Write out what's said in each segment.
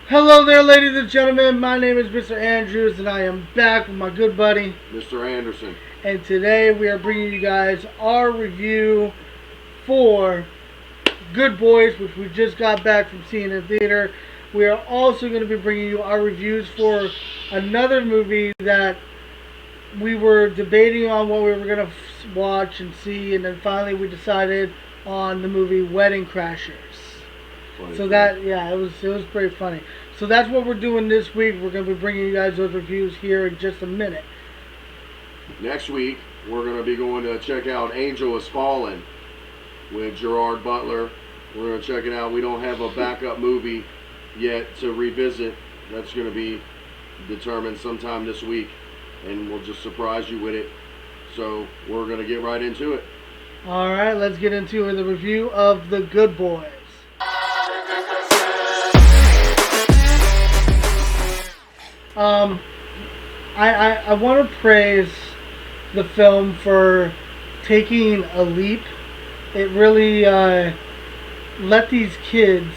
Hello there, ladies and gentlemen. My name is Mr. Andrews, and I am back with my good buddy, Mr. Anderson. And today we are bringing you guys our review for Good Boys, which we just got back from seeing in theater. We are also going to be bringing you our reviews for another movie that we were debating on what we were going to watch and see, and then finally we decided on the movie Wedding Crashers. It was pretty funny. So that's what we're doing this week. We're going to be bringing you guys those reviews here in just a minute. Next week, we're going to be going to check out Angel Has Fallen with Gerard Butler. We're going to check it out. We don't have a backup movie yet to revisit. That's going to be determined sometime this week, and we'll just surprise you with it. So we're going to get right into it. All right, let's get into the review of The Good Boys. I want to praise the film for taking a leap. It really let these kids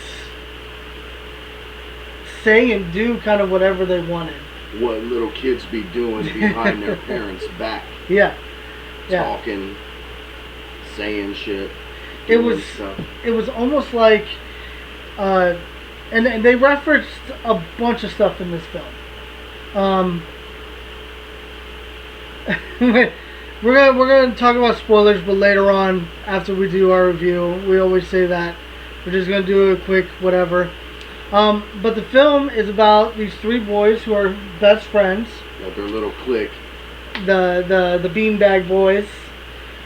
say and do kind of whatever they wanted. What little kids be doing behind their parents' back. Yeah. Talking, saying shit. It was almost like, and they referenced a bunch of stuff in this film. We're gonna talk about spoilers, but later on, after we do our review, we always say that we're just gonna do a quick whatever. But the film is about these three boys who are best friends. Got their little clique. The Beanbag Boys,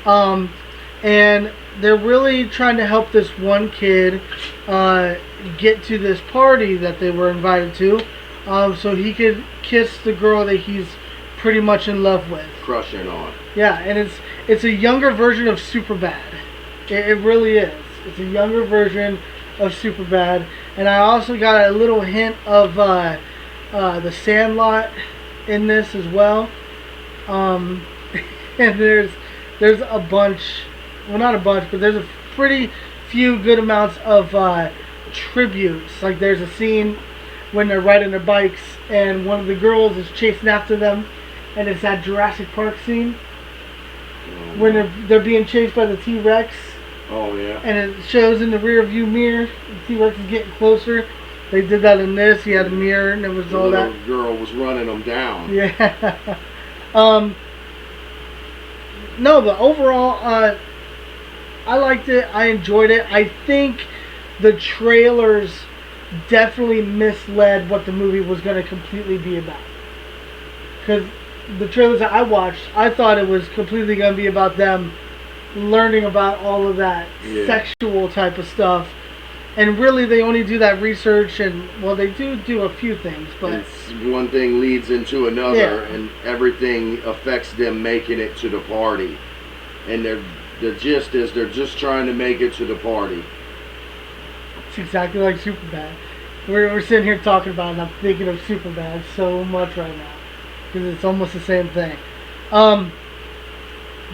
and they're really trying to help this one kid get to this party that they were invited to, so he could kiss the girl that he's pretty much in love with. Crushing on. Yeah, and it's a younger version of Superbad. It really is. It's a younger version of Superbad, and I also got a little hint of the Sandlot in this as well. And there's a bunch, well, not a bunch, but there's a pretty few good amounts of tributes. Like there's a scene when they're riding their bikes and one of the girls is chasing after them, and it's that Jurassic Park scene when they're being chased by the T-Rex. Oh yeah. And it shows in the rear view mirror the T-Rex is getting closer. They did that in this. He had a mirror and it was all that. The girl was running them down. Yeah. No, but overall, I liked it. I enjoyed it. I think the trailers definitely misled what the movie was going to completely be about. Because the trailers that I watched, I thought it was completely going to be about them learning about all of that sexual type of stuff. And really, they only do that research, and well, they do a few things, but it's one thing leads into another, and everything affects them making it to the party. And the gist is they're just trying to make it to the party. It's exactly like Superbad. We're sitting here talking about it, and I'm thinking of Superbad so much right now because it's almost the same thing.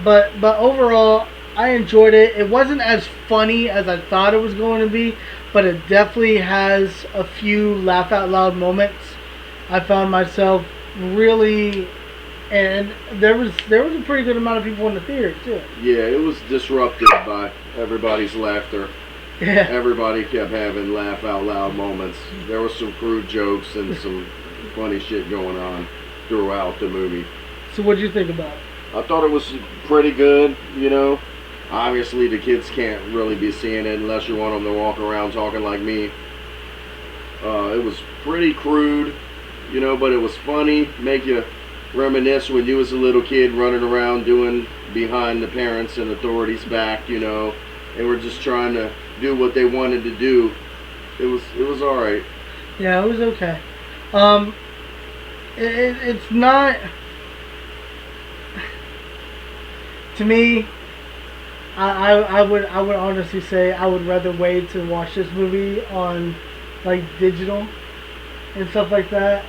But overall, I enjoyed it. It wasn't as funny as I thought it was going to be, but it definitely has a few laugh out loud moments. I found myself really, and there was a pretty good amount of people in the theater too. Yeah, it was disrupted by everybody's laughter. Yeah. Everybody kept having laugh out loud moments. There was some crude jokes and some funny shit going on throughout the movie. So what did you think about it? I thought it was pretty good, you know. Obviously, the kids can't really be seeing it unless you want them to walk around talking like me. It was pretty crude, you know, but it was funny. Make you reminisce when you was a little kid running around doing behind the parents and authorities' back, you know. They were just trying to do what they wanted to do. It was all right. Yeah, it was okay. It's not. To me, I would honestly say I would rather wait to watch this movie on like digital and stuff like that.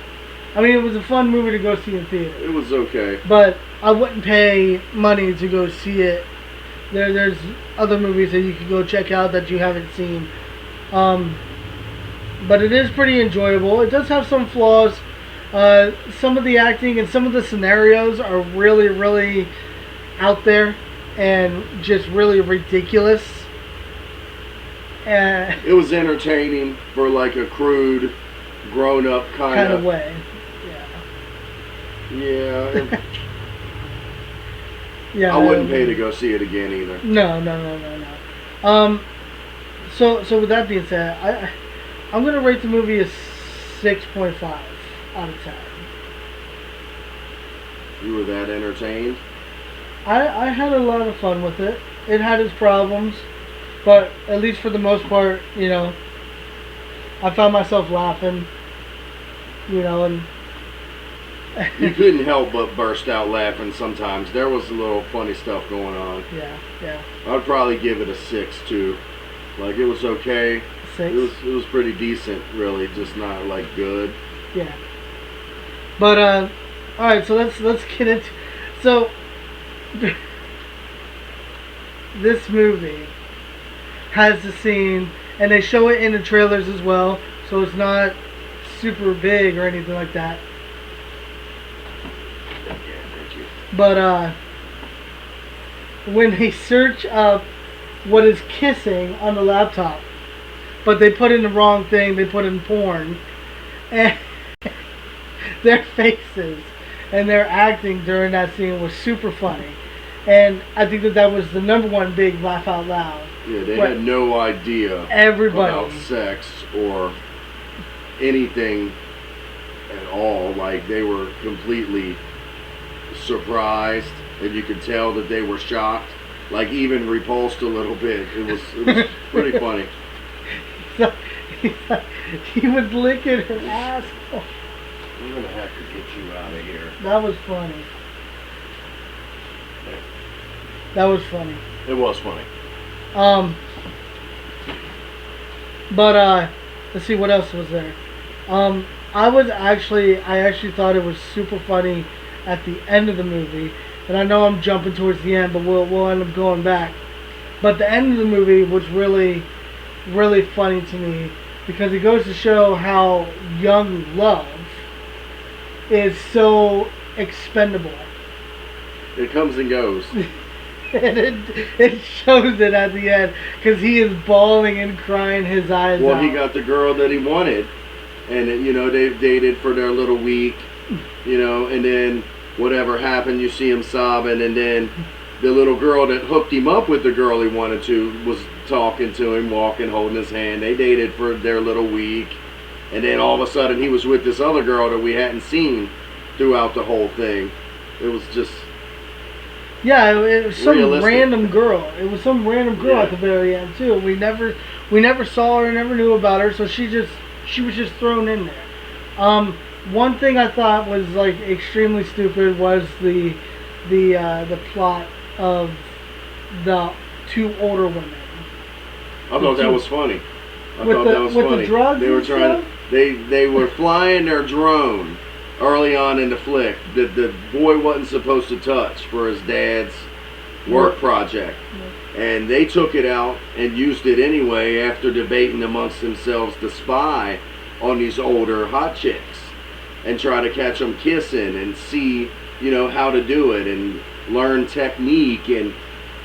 I mean, it was a fun movie to go see in theater. It was okay. But I wouldn't pay money to go see it. There's other movies that you could go check out that you haven't seen. but it is pretty enjoyable. It does have some flaws. Some of the acting and some of the scenarios are really, really out there and just really ridiculous. It was entertaining for like a crude, grown-up kind of way. Yeah. Yeah. I wouldn't pay to go see it again either. No. So with that being said, I'm gonna rate the movie a 6.5 out of 10. You were that entertained? I had a lot of fun with it. It had its problems, but at least for the most part, you know, I found myself laughing, you know, and you couldn't help but burst out laughing sometimes. There was a little funny stuff going on. Yeah. I'd probably give it a 6 too. Like, it was okay. 6. It was pretty decent, really, just not like good. Yeah. But all right, so let's get into so this movie has the scene, and they show it in the trailers as well, so it's not super big or anything like that. But when they search up what is kissing on the laptop, but they put in the wrong thing, they put in porn, and their faces and their acting during that scene was super funny. And I think that was the number one big laugh out loud. Yeah, they had no idea about sex or anything at all. Like, they were completely surprised, and you could tell that they were shocked, like even repulsed a little bit. It was pretty funny. So, he was licking her asshole. I'm gonna have to get you out of here. That was funny. That was funny. It was funny. But let's see what else was there. I actually thought it was super funny at the end of the movie, and I know I'm jumping towards the end, but we'll end up going back. But the end of the movie was really, really funny to me because it goes to show how young love is so expendable. It comes and goes. And it shows it at the end because he is bawling and crying his eyes out. Well, he got the girl that he wanted, and you know, they've dated for their little week, you know, and then whatever happened, you see him sobbing, and then the little girl that hooked him up with the girl he wanted to was talking to him, walking, holding his hand. They dated for their little week, and then all of a sudden he was with this other girl that we hadn't seen throughout the whole thing. It was just... Yeah, it was some realistic. random girl. It was some random girl at the very end too. We never saw her, never knew about her, so she was just thrown in there. One thing I thought was like extremely stupid was the plot of the two older women. I thought that was funny. With the drugs They were and trying stuff? they were flying their drone early on in the flick that the boy wasn't supposed to touch for his dad's work project. And they took it out and used it anyway after debating amongst themselves to spy on these older hot chicks and try to catch them kissing and see, you know, how to do it and learn technique and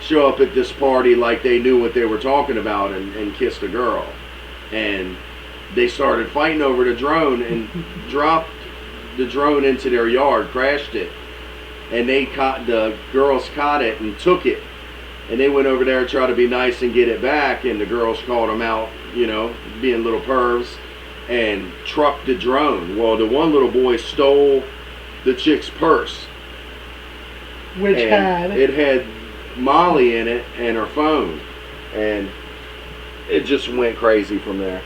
show up at this party like they knew what they were talking about and kiss the girl. And they started fighting over the drone and dropped the drone into their yard, crashed it, and the girls caught it and took it, and they went over there to try to be nice and get it back, and the girls called them out, you know, being little pervs, and trucked the drone. Well, the one little boy stole the chick's purse, which it had Molly in it and her phone, and it just went crazy from there.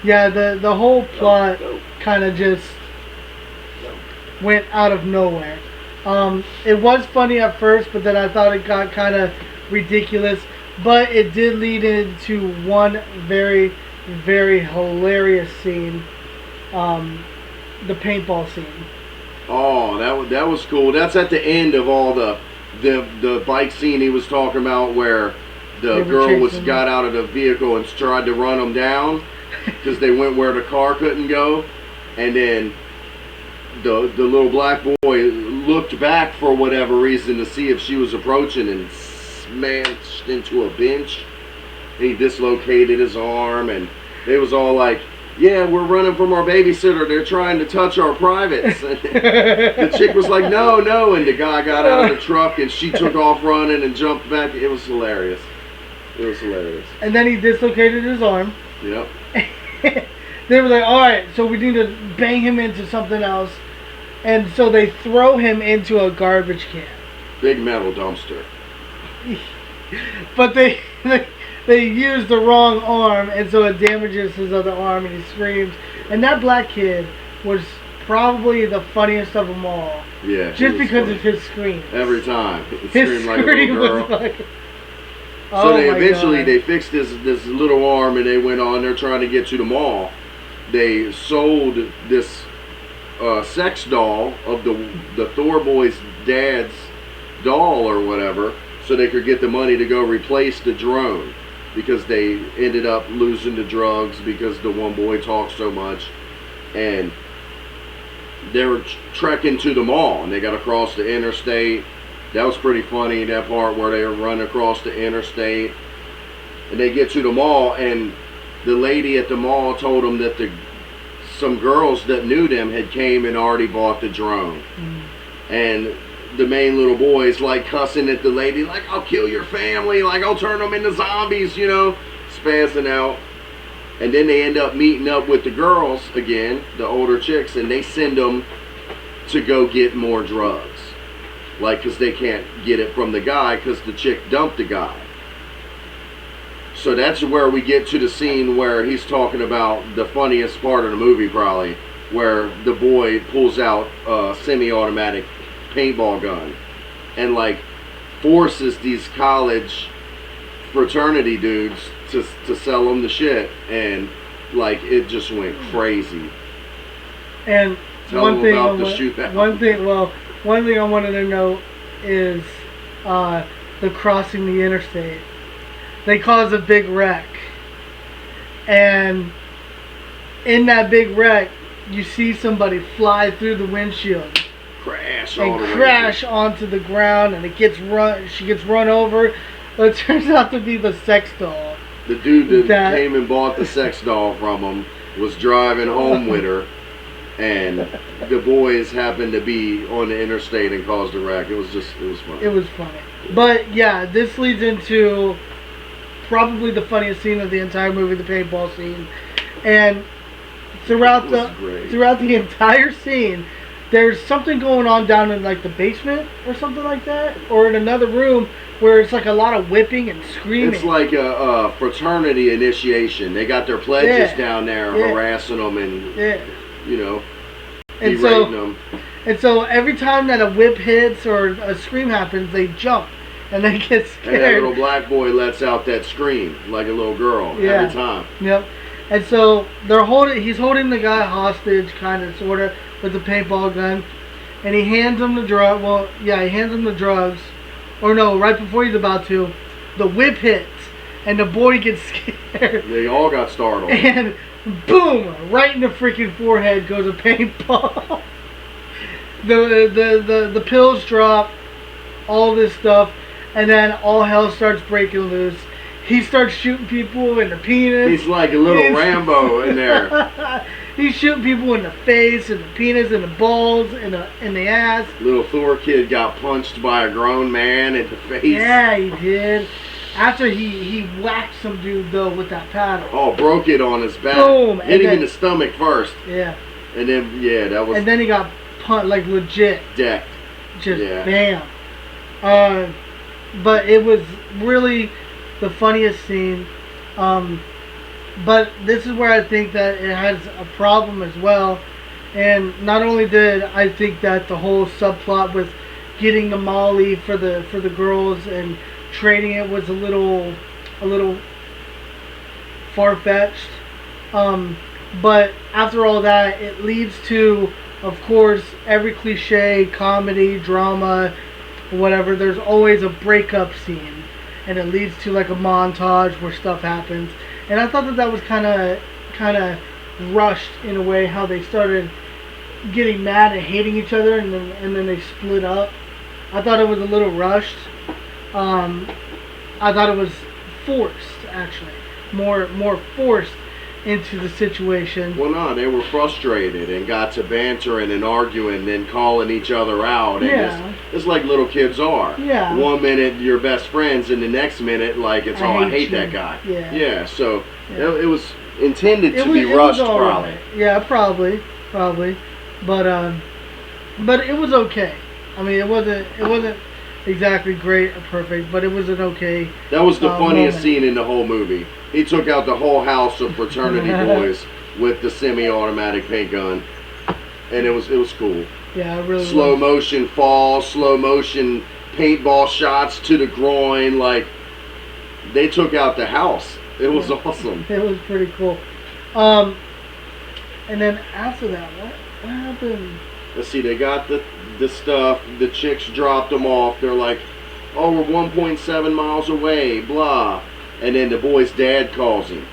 Yeah, the whole plot kind of just went out of nowhere. It was funny at first, but then I thought it got kind of ridiculous. But it did lead into one very, very hilarious scene, the paintball scene. Oh, that was cool. That's at the end of all the bike scene he was talking about, where the girl got out of the vehicle and tried to run him down. because they went where the car couldn't go, and then the little black boy looked back for whatever reason to see if she was approaching and smashed into a bench. He dislocated his arm, and they was all like, yeah, we're running from our babysitter. They're trying to touch our privates. And the chick was like, no, no. And the guy got out of the truck, and she took off running and jumped back. It was hilarious. It was hilarious. And then he dislocated his arm. Yep. They were like, all right, so we need to bang him into something else. And so they throw him into a garbage can. Big metal dumpster. But they use the wrong arm, and so it damages his other arm, and he screams. And that black kid was probably the funniest of them all. Yeah. Just because of his scream. Every time. It His screamed like a little girl. was like... So they my eventually God. they fixed this little arm, and they went on. They're trying to get to the mall. They sold this sex doll of the Thor boy's dad's doll or whatever, so they could get the money to go replace the drone, because they ended up losing the drugs because the one boy talked so much. And they were trekking to the mall, and they got across the interstate. That was pretty funny, that part where they were running across the interstate. And they get to the mall, and the lady at the mall told them that some girls that knew them had came and already bought the drone. And the main little boy is like cussing at the lady, like, I'll kill your family, like, I'll turn them into zombies, you know, spazzing out. And then they end up meeting up with the girls again, the older chicks, and they send them to go get more drugs. Like, because they can't get it from the guy because the chick dumped the guy. So that's where we get to the scene where he's talking about the funniest part of the movie, probably, where the boy pulls out a semi-automatic paintball gun and, like, forces these college fraternity dudes to sell them the shit. And, like, it just went crazy. And Tell one them thing, about the shootout. one thing I wanted to know is the crossing the interstate. They cause a big wreck, and in that big wreck, you see somebody fly through the windshield and crash onto the ground, and she gets run over. But it turns out to be the sex doll. The dude that came and bought the sex doll from him was driving home with her, and the boys happened to be on the interstate and caused a wreck. It was funny. It was funny. But yeah, this leads into probably the funniest scene of the entire movie, the paintball scene. And throughout the entire scene, there's something going on down in like the basement or something like that, or in another room where it's like a lot of whipping and screaming. It's like a fraternity initiation. They got their pledges down there, harassing them and you know, berating them. And so every time that a whip hits or a scream happens, they jump and they get scared. And that little black boy lets out that scream like a little girl every time. Yep. And so he's holding the guy hostage, kind of, sort of, with the paintball gun, and he hands him the drug. Well, yeah, he hands him the drugs, or no, right before he's about to, the whip hits, and the boy gets scared. They all got startled. And boom, right in the freaking forehead goes a paintball. The pills drop, all this stuff, and then all hell starts breaking loose. He starts shooting people in the penis. He's like a little Rambo in there. He's shooting people in the face, and the penis, and the balls, and the ass. Little Thor kid got punched by a grown man in the face. Yeah, he did. After he whacked some dude, though, with that paddle. Oh, broke it on his back. Boom. Hit him in the stomach first. Yeah. And then, that was... And then he got punched, like, legit. Decked. Just bam. But it was really the funniest scene. But this is where I think that it has a problem as well. And not only did I think that the whole subplot with getting the Molly for the girls and trading it was a little far-fetched. But after all that, it leads to, of course, every cliche, comedy, drama, whatever, there's always a breakup scene. And it leads to like a montage where stuff happens. And I thought that was kind of kind of rushed in a way how they started getting mad and hating each other, and then they split up. I thought it was a little rushed. I thought it was forced, actually, more forced into the situation. Well, no, they were frustrated and got to bantering and arguing and then calling each other out. And Yeah. it's like little kids are. Yeah. One minute you're best friends, and the next minute, like, it's, I hate you. that guy. Yeah. Yeah, so Yeah. it was intended to be It was rushed, all probably. right. Yeah, probably, but it was okay. I mean, it wasn't exactly great or perfect, but it was an okay. That was the funniest moment. scene in the whole movie. He took out the whole house of fraternity boys with the semi-automatic paint gun, and it was cool. Yeah, it really Slow was. motion fall, slow motion paintball shots to the groin. Like, they took out the house. It was awesome. It was pretty cool. And then after that, what happened? Let's see, they got the stuff. The chicks dropped them off. They're like, oh, we're 1.7 miles away, blah. And then the boy's dad calls him.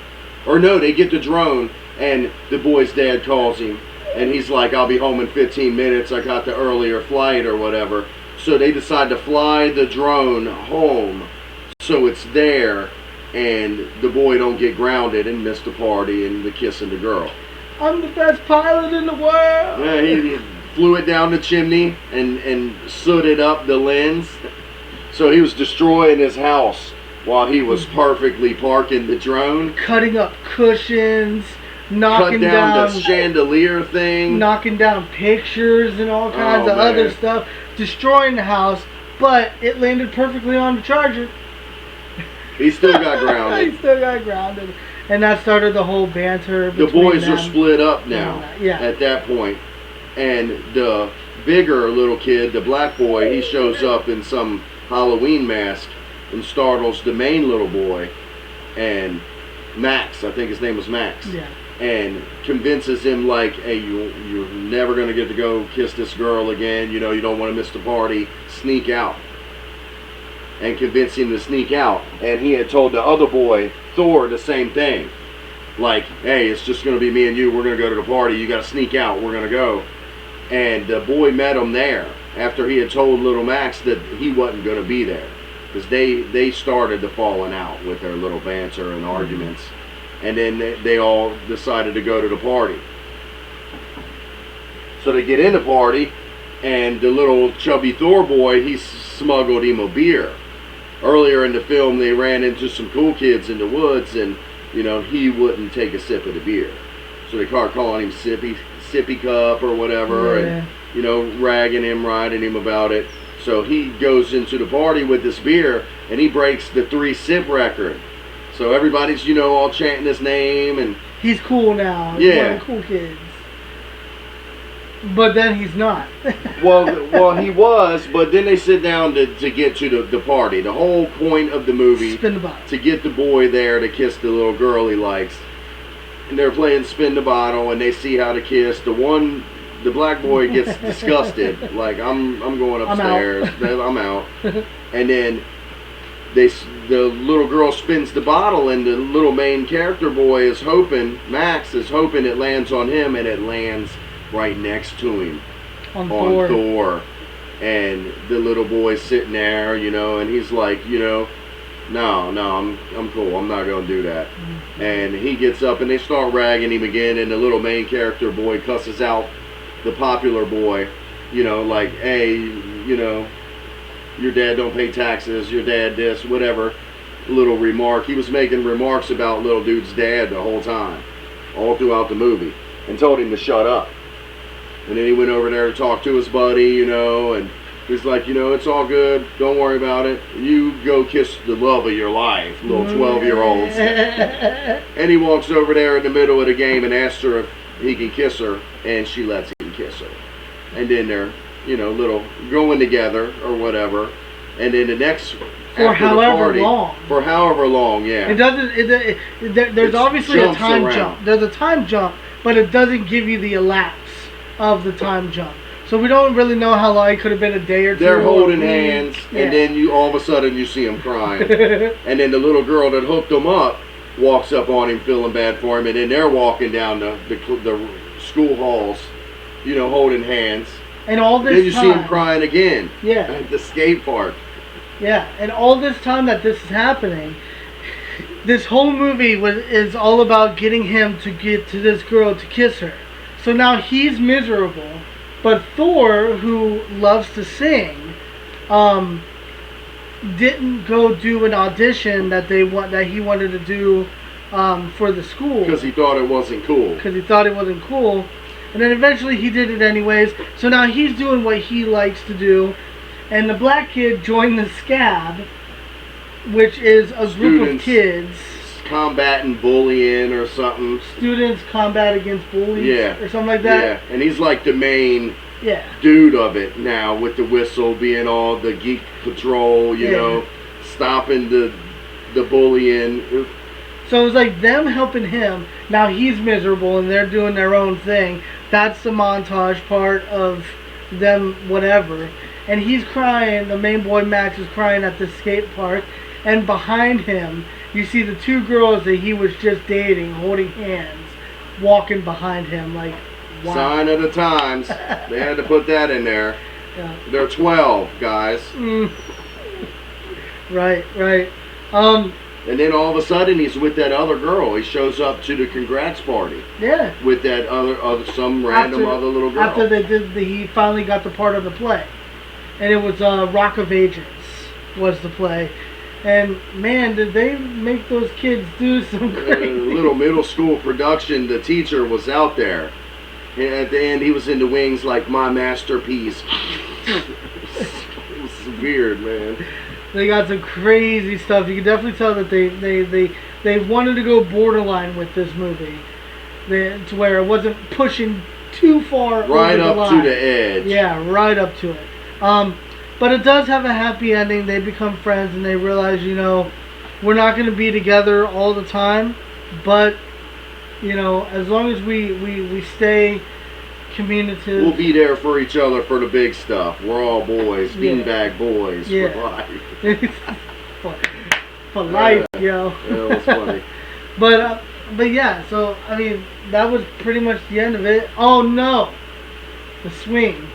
Or no, they get the drone, and the boy's dad calls him. And he's like, I'll be home in 15 minutes. I got the earlier flight or whatever. So they decide to fly the drone home. So it's there, and the boy don't get grounded and miss the party and the kissing the girl. I'm the best pilot in the world. Yeah, he flew it down the chimney and sooted up the lens. So he was destroying his house while he was perfectly parking the drone. Cutting up cushions, knocking Cut down down the chandelier thing. knocking down pictures and all kinds Oh, of other man. stuff, destroying the house, but it landed perfectly on the charger. He still got He grounded. still got grounded. And that started the whole banter The between boys are them. split up now Yeah. at that point. And the bigger little kid, the black boy, he shows up in some Halloween mask and startles the main little boy. And Max, I think his name was Max. Yeah. And convinces him, like, hey, you're never going to get to go kiss this girl again. You know, you don't want to miss the party. Sneak out. And convince him to sneak out. And he had told the other boy, Thor, the same thing. Like, hey, it's just going to be me and you. We're going to go to the party. You got to sneak out. We're going to go. And the boy met him there after he had told little Max that he wasn't going to be there. Because they started the falling out with their little banter and arguments. And then they all decided to go to the party. So they get in the party, and the little chubby Thor boy, he smuggled him a beer. Earlier in the film, they ran into some cool kids in the woods, and, you know, he wouldn't take a sip of the beer. So they started calling him Sippy Cup or whatever, Yeah. and, you know, ragging him, riding him about it. So he goes into the party with this beer, and he breaks the 3-sip record. So everybody's, you know, all chanting his name, and He's cool now. He's one Yeah. of the cool kids. But then he's not. well, he was, but then they sit down to get to the party. The whole point of the movie, Spin the bottle. to get the boy there to kiss the little girl he likes. And they're playing spin the bottle, and they see how to kiss. The black boy gets disgusted, like, I'm going upstairs. I'm out. And then the little girl spins the bottle, and the little main character boy is hoping, Max is hoping it lands on him, and it lands right next to him On on Thor. Thor. And the little boy's sitting there, you know, and he's like, you know, no, I'm cool. I'm not gonna do that. Mm-hmm. And he gets up, and they start ragging him again, and the little main character boy cusses out the popular boy, you know, like, hey, you know, your dad don't pay taxes, your dad this, whatever little remark. He was making remarks about little dude's dad the whole time, all throughout the movie, and told him to shut up. And then he went over there to talk to his buddy, you know, and he's like, you know, it's all good, don't worry about it. You go kiss the love of your life, little 12-year-olds. And he walks over there in the middle of the game and asks her if he can kiss her, and she lets him kiss her. And then they're, you know, little going together or whatever. And then the next For after the however party, long. For however long, yeah. It doesn't. There's It obviously a jumps time around. jump. There's a time jump, but it doesn't give you the elapse of the time jump. So we don't really know how long. It could have been a day or two. They're or holding a week. hands, Yeah. and then you all of a sudden you see them crying. And then the little girl that hooked them up, walks up on him feeling bad for him, and then they're walking down the school halls, you know, holding hands. And all this Then you time, see him crying again. Yeah. At the skate park. Yeah, and all this time that this is happening, this whole movie is all about getting him to get to this girl to kiss her. So now he's miserable, but Thor, who loves to sing, didn't go do an audition that he wanted to do for the school Because he thought it wasn't cool. because he thought it wasn't cool. And then eventually he did it anyways. So now he's doing what he likes to do. And the black kid joined the Scab, which is a group of kids. Combating bullying or something. Students combat against bullies Yeah. or something like that. Yeah, and he's like the main Yeah. dude of it now, with the whistle being all the geek patrol, you Yeah. know, stopping the bullying. So it was like them helping him. Now he's miserable and they're doing their own thing. That's the montage part of them, whatever. And he's crying. The main boy Max is crying at the skate park. And behind him, you see the two girls that he was just dating, holding hands, walking behind him like, wow. Sign of the times. They had to put that in there. Yeah. They're 12, guys. Right. And then all of a sudden, he's with that other girl. He shows up to the congrats party Yeah. with that some random other little girl. After he finally got the part of the play, and it was Rock of Ages was the play, and man, did they make those kids do some crazy. Little middle school production. The teacher was out there, and at the end, he was in the wings like my masterpiece. It was weird, man. They got some crazy stuff. You can definitely tell that they wanted to go borderline with this movie, to where it wasn't pushing too far Right over the up line. to the edge. Yeah, right up to it. But it does have a happy ending. They become friends and they realize, you know, we're not going to be together all the time, but you know, as long as we stay communicative. We'll be there for each other for the big stuff. We're all boys, beanbag boys Yeah. for life. for life, yo. That was funny. But yeah, so I mean that was pretty much the end of it. Oh no, the swing.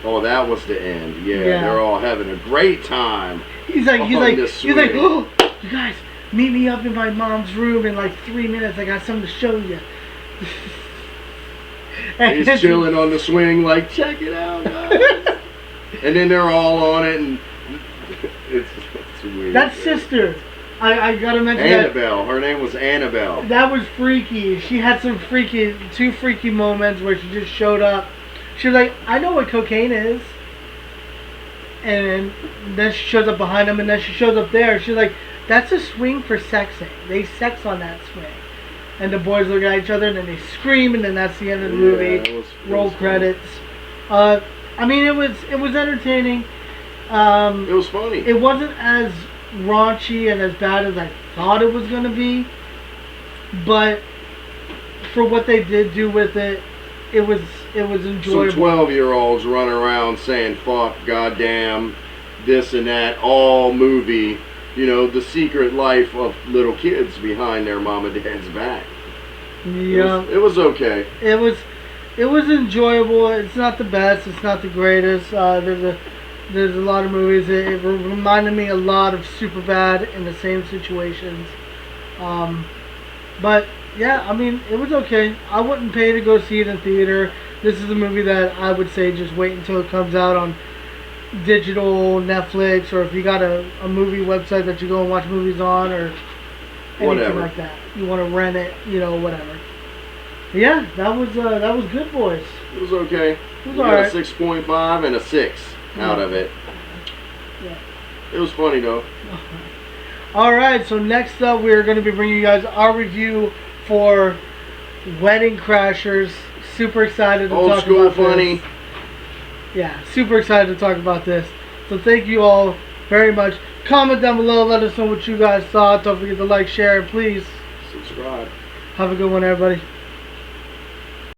Oh, that was the end. Yeah, Yeah. they're all having a great time. He's like, the oh, you guys, meet me up in my mom's room in like 3 minutes. I got something to show you. He's chilling on the swing, like, check it out, guys. And then they're all on it, and it's weird. That sister, I gotta mention Annabelle. Her name was Annabelle. that was freaky. She had some two freaky moments where she just showed up. She was like, I know what cocaine is. And then she shows up behind him, and then she shows up there. She's like, that's a swing for sexing. They sex on that swing. And the boys look at each other, and then they scream, and then that's the end of the movie. Roll credits. I mean, it was entertaining. It was funny. It wasn't as raunchy and as bad as I thought it was going to be, but for what they did do with it, it was enjoyable. Some 12-year-olds running around saying "fuck," "goddamn," this and that, all movie. You know, the secret life of little kids behind their mom and dad's back. Yeah, It was okay. it was enjoyable. It's not the best. It's not the greatest. There's a lot of movies. It reminded me a lot of Superbad in the same situations. But yeah, I mean, it was okay. I wouldn't pay to go see it in theater. This is a movie that I would say just wait until it comes out on digital, Netflix, or if you got a movie website that you go and watch movies on, or anything Whatever. like that. You want to rent it, you know, whatever. But yeah, that was good, boys. It was okay. It was We got alright. a 6.5 and a 6 out of it. Yeah. It was funny though. Alright, so next up we're going to be bringing you guys our review for Wedding Crashers. Super excited to Old talk school about funny. this. Yeah, super excited to talk about this. So thank you all very much. Comment down below, let us know what you guys thought. Don't forget to like, share, and please Subscribe. have a good one, everybody.